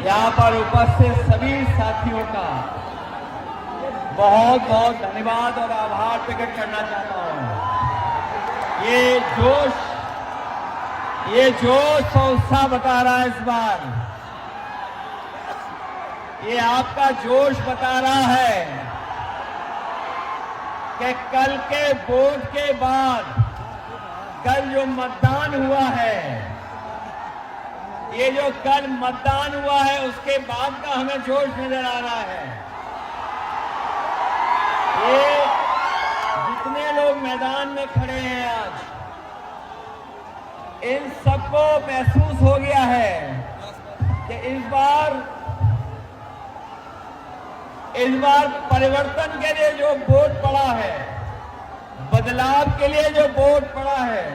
यहाँ पर उपस्थित सभी साथियों का बहुत बहुत धन्यवाद और आभार प्रकट करना चाहता हूँ। ये जोश और उत्साह बता रहा है इस बार, ये आपका जोश बता रहा है कि कल के वोट के बाद कल जो मतदान हुआ है, ये जो कल मतदान हुआ है उसके बाद का हमें जोश नजर आ रहा है। ये जितने लोग मैदान में खड़े हैं आज, इन सबको महसूस हो गया है कि इस बार परिवर्तन के लिए जो वोट पड़ा है, बदलाव के लिए जो वोट पड़ा है,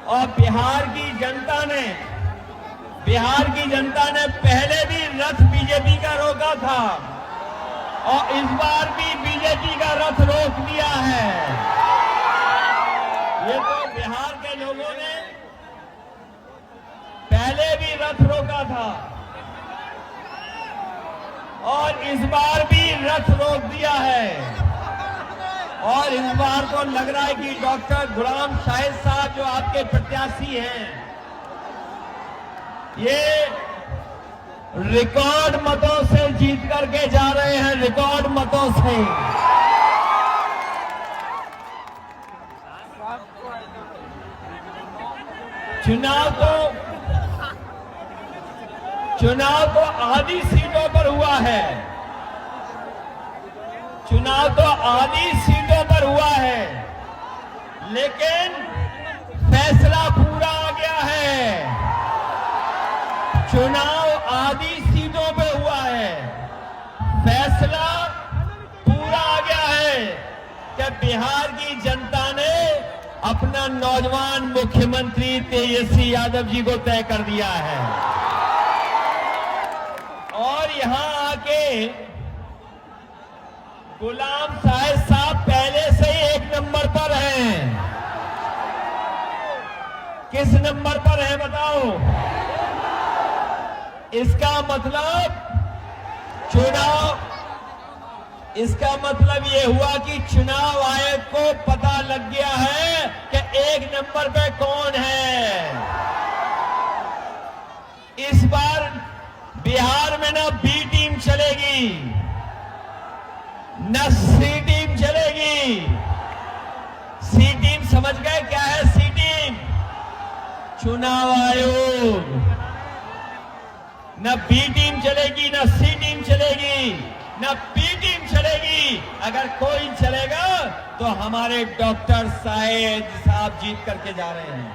और बिहार की जनता ने पहले भी रथ बीजेपी का रोका था और इस बार भी बीजेपी का रथ रोक दिया है। ये तो बिहार के लोगों ने पहले भी रथ रोका था और इस बार भी रथ रोक दिया है। और इस बार तो लग रहा है कि डॉक्टर गुलाम शाहिद साहब जो आपके प्रत्याशी हैं, ये रिकॉर्ड मतों से जीत करके जा रहे हैं, रिकॉर्ड मतों से। चुनाव तो आधी सीटों पर हुआ है, चुनाव तो आधी सीटों पर हुआ है, लेकिन फैसला पूरा आ गया है। चुनाव आधी सीटों पे हुआ है, फैसला पूरा आ गया है कि बिहार की जनता ने अपना नौजवान मुख्यमंत्री तेजस्वी यादव जी को तय कर दिया है। और यहां आके गुलाम शाहिद साहब पहले से ही 1 नंबर पर हैं। किस नंबर पर है बताओ? इसका मतलब ये हुआ कि चुनाव आयोग को पता लग गया है कि 1 नंबर पे कौन है। इस बार बिहार में ना बी टीम चलेगी, न सी टीम चलेगी। सी टीम समझ गए क्या है? सी टीम चुनाव आयोग। न बी टीम चलेगी, न सी टीम चलेगी, न पी टीम चलेगी। अगर कोई चलेगा तो हमारे डॉक्टर शाहिद साहब जीत करके जा रहे हैं।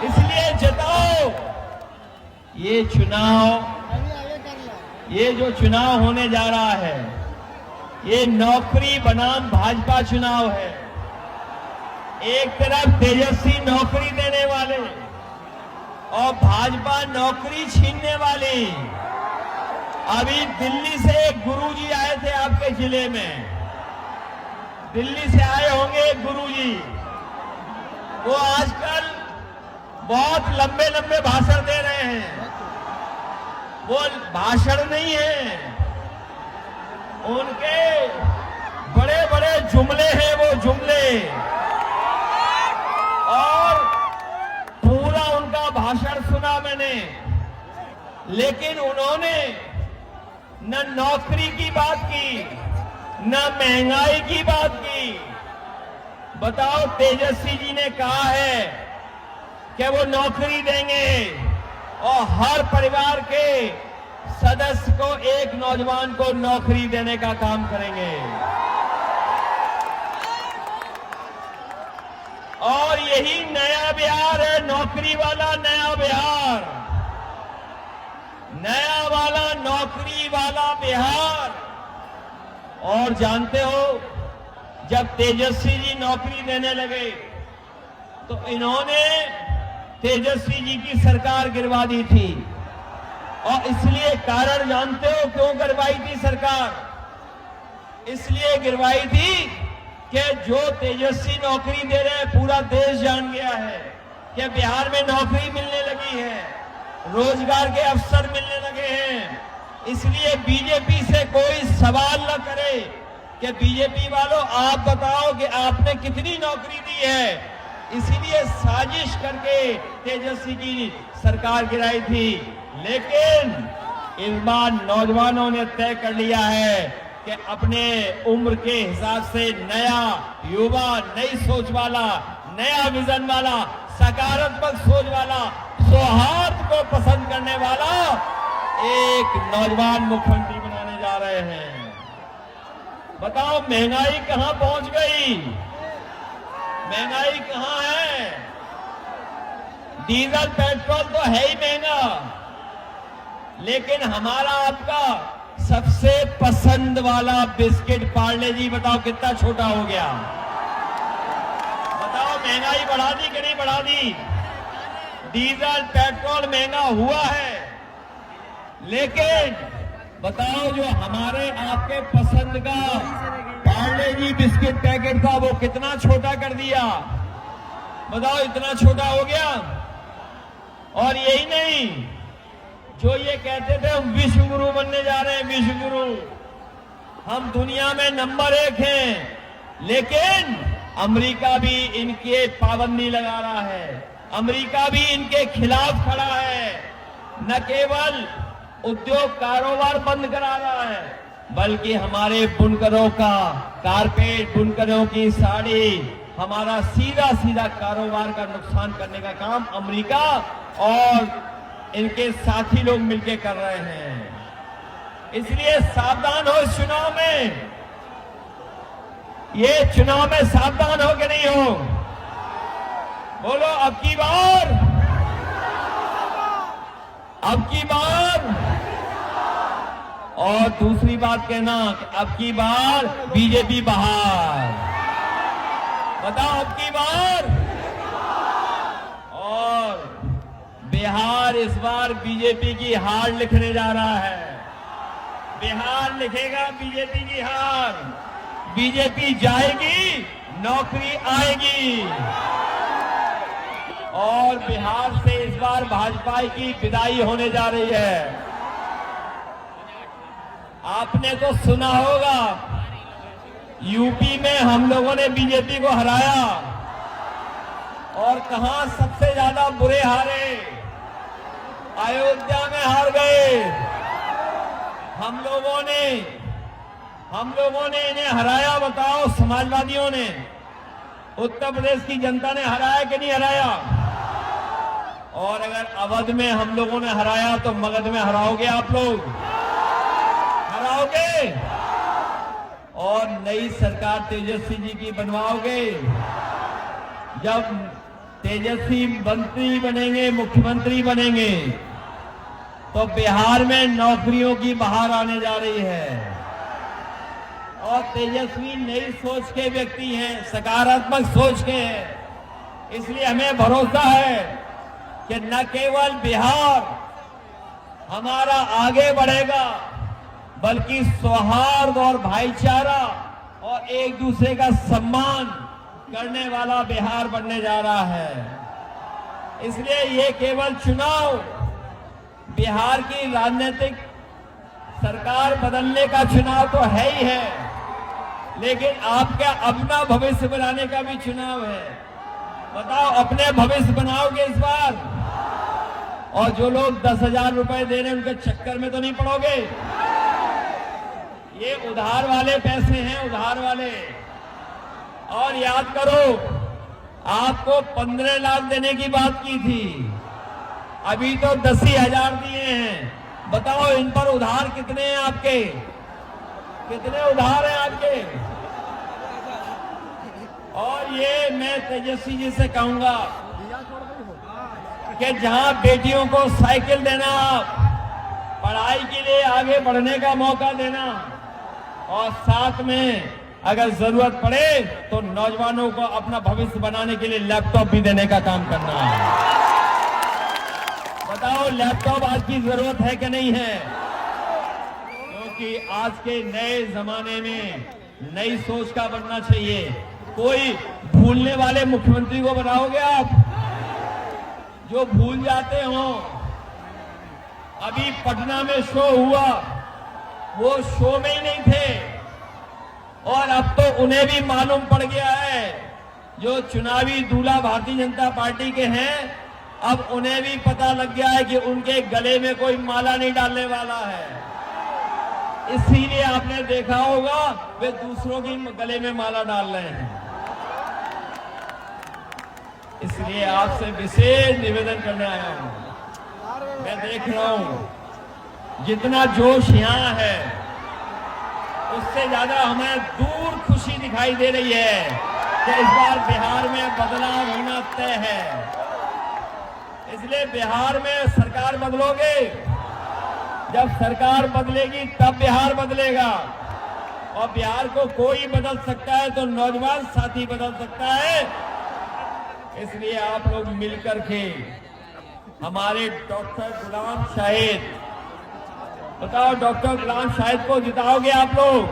इसलिए जिताओ। ये जो चुनाव होने जा रहा है, ये नौकरी बनाम भाजपा चुनाव है। एक तरफ तेजस्वी नौकरी देने वाले और भाजपा नौकरी छीनने वाली। अभी दिल्ली से एक गुरुजी आए थे आपके जिले में, दिल्ली से आए होंगे एक गुरुजी। वो आजकल बहुत लंबे लंबे भाषण दे रहे हैं। वो भाषण नहीं है, उनके बड़े बड़े जुमले हैं, वो जुमले। और पूरा उनका भाषण सुना मैंने, लेकिन उन्होंने न नौकरी की बात की, न महंगाई की बात की। बताओ, तेजस्वी जी ने कहा है कि वो नौकरी देंगे और हर परिवार के सदस्य को, एक नौजवान को नौकरी देने का काम करेंगे। और यही नया बिहार है, नौकरी वाला नया बिहार, नया वाला नौकरी वाला बिहार। और जानते हो, जब तेजस्वी जी नौकरी देने लगे तो इन्होंने तेजस्वी जी की सरकार गिरवा दी थी। और इसलिए कारण जानते हो क्यों गिरवाई थी सरकार? इसलिए गिरवाई थी कि जो तेजस्वी नौकरी दे रहे हैं, पूरा देश जान गया है कि बिहार में नौकरी मिलने लगी है। रोजगार के अवसर मिलने लगे हैं। इसलिए बीजेपी से कोई सवाल न करे कि बीजेपी वालों आप बताओ कि आपने कितनी नौकरी दी है। इसीलिए साजिश करके तेजस्वी की सरकार गिराई थी। लेकिन इस बार नौजवानों ने तय कर लिया है कि अपने उम्र के हिसाब से नया युवा, नई सोच वाला, नया विजन वाला, सकारात्मक सोच वाला, सौहार्द को पसंद करने वाला एक नौजवान मुख्यमंत्री बनाने जा रहे हैं। बताओ महंगाई कहां पहुंच गई? महंगाई कहां है? डीजल पेट्रोल तो है ही महंगा, लेकिन हमारा आपका सबसे पसंद वाला बिस्किट पार्ले जी बताओ कितना छोटा हो गया? बताओ महंगाई बढ़ा दी कि नहीं बढ़ा दी? डीजल पेट्रोल महंगा हुआ है, लेकिन बताओ जो हमारे आपके पसंद का पार्ले जी बिस्किट पैकेट था वो कितना छोटा कर दिया? बताओ इतना छोटा हो गया। और यही नहीं, जो ये कहते थे हम विश्व गुरु बनने जा रहे हैं, विश्व गुरु, हम दुनिया में नंबर 1 हैं, लेकिन अमेरिका भी इनके पाबंदी लगा रहा है, अमेरिका भी इनके खिलाफ खड़ा है। न केवल उद्योग कारोबार बंद करा रहा है, बल्कि हमारे बुनकरों का कारपेट, बुनकरों की साड़ी, हमारा सीधा सीधा कारोबार का नुकसान करने का काम अमेरिका और इनके साथी लोग मिलकर कर रहे हैं। इसलिए सावधान हो इस चुनाव में। ये चुनाव में सावधान हो कि नहीं हो? बोलो अब की बार, अब की बार। और दूसरी बात कहना कि अब की बार बीजेपी बाहर। बताओ अब की बार। और बिहार इस बार बीजेपी की हार लिखने जा रहा है। बिहार लिखेगा बीजेपी की हार। बीजेपी जाएगी, नौकरी आएगी। और बिहार से इस बार भाजपा की विदाई होने जा रही है। आपने तो सुना होगा, यूपी में हम लोगों ने बीजेपी को हराया, और कहां सबसे ज्यादा बुरे हारे? अयोध्या में हार गए। हम लोगों ने इन्हें हराया। बताओ समाजवादियों ने, उत्तर प्रदेश की जनता ने हराया कि नहीं हराया? और अगर अवध में हम लोगों ने हराया तो मगध में हराओगे आप लोग? हराओगे? और नई सरकार तेजस्वी जी की बनवाओगे? जब तेजस्वी मंत्री बनेंगे, मुख्यमंत्री बनेंगे, तो बिहार में नौकरियों की बहार आने जा रही है। और तेजस्वी नई सोच के व्यक्ति हैं, सकारात्मक सोच के हैं। इसलिए हमें भरोसा है कि न केवल बिहार हमारा आगे बढ़ेगा, बल्कि सौहार्द और भाईचारा और एक दूसरे का सम्मान करने वाला बिहार बनने जा रहा है। इसलिए ये केवल चुनाव बिहार की राजनीतिक सरकार बदलने का चुनाव तो है ही है, लेकिन आपका अपना भविष्य बनाने का भी चुनाव है। बताओ अपने भविष्य बनाओगे इस बार? और जो लोग 10,000 रुपए दे रहे हैं उनके चक्कर में तो नहीं पड़ोगे? ये उधार वाले पैसे हैं, उधार वाले। और याद करो, आपको 15 लाख देने की बात की थी, अभी तो 10,000 दिए हैं। बताओ इन पर उधार कितने हैं आपके? कितने उधार हैं आपके? और ये मैं तेजस्वी जी से कहूंगा कि जहां बेटियों को साइकिल देना, पढ़ाई के लिए आगे बढ़ने का मौका देना, और साथ में अगर जरूरत पड़े तो नौजवानों को अपना भविष्य बनाने के लिए लैपटॉप भी देने का काम करना है। बताओ लैपटॉप आज की जरूरत है कि नहीं है? क्योंकि आज के नए जमाने में नई सोच का बनना चाहिए। कोई भूलने वाले मुख्यमंत्री को बनाओगे आप, जो भूल जाते हो अभी पटना में शो हुआ, वो शो में ही नहीं थे और अब तो उन्हें भी मालूम पड़ गया है, जो चुनावी दूल्हा भारतीय जनता पार्टी के हैं, अब उन्हें भी पता लग गया है कि उनके गले में कोई माला नहीं डालने वाला है। इसीलिए आपने देखा होगा वे दूसरों की गले में माला डाल रहे हैं। इसलिए आपसे विशेष निवेदन करने आया हूं। मैं देख रहा हूं जितना जोश यहां है उससे ज्यादा हमें दूर खुशी दिखाई दे रही है कि इस बार बिहार में बदलाव होना तय है। इसलिए बिहार में सरकार बदलोगे, जब सरकार बदलेगी तब बिहार बदलेगा और बिहार को कोई बदल सकता है तो नौजवान साथी बदल सकता है। इसलिए आप लोग मिलकर के हमारे डॉक्टर गुलाम शाहिद, बताओ डॉक्टर गुलाम शाहिद को जिताओगे आप लोग?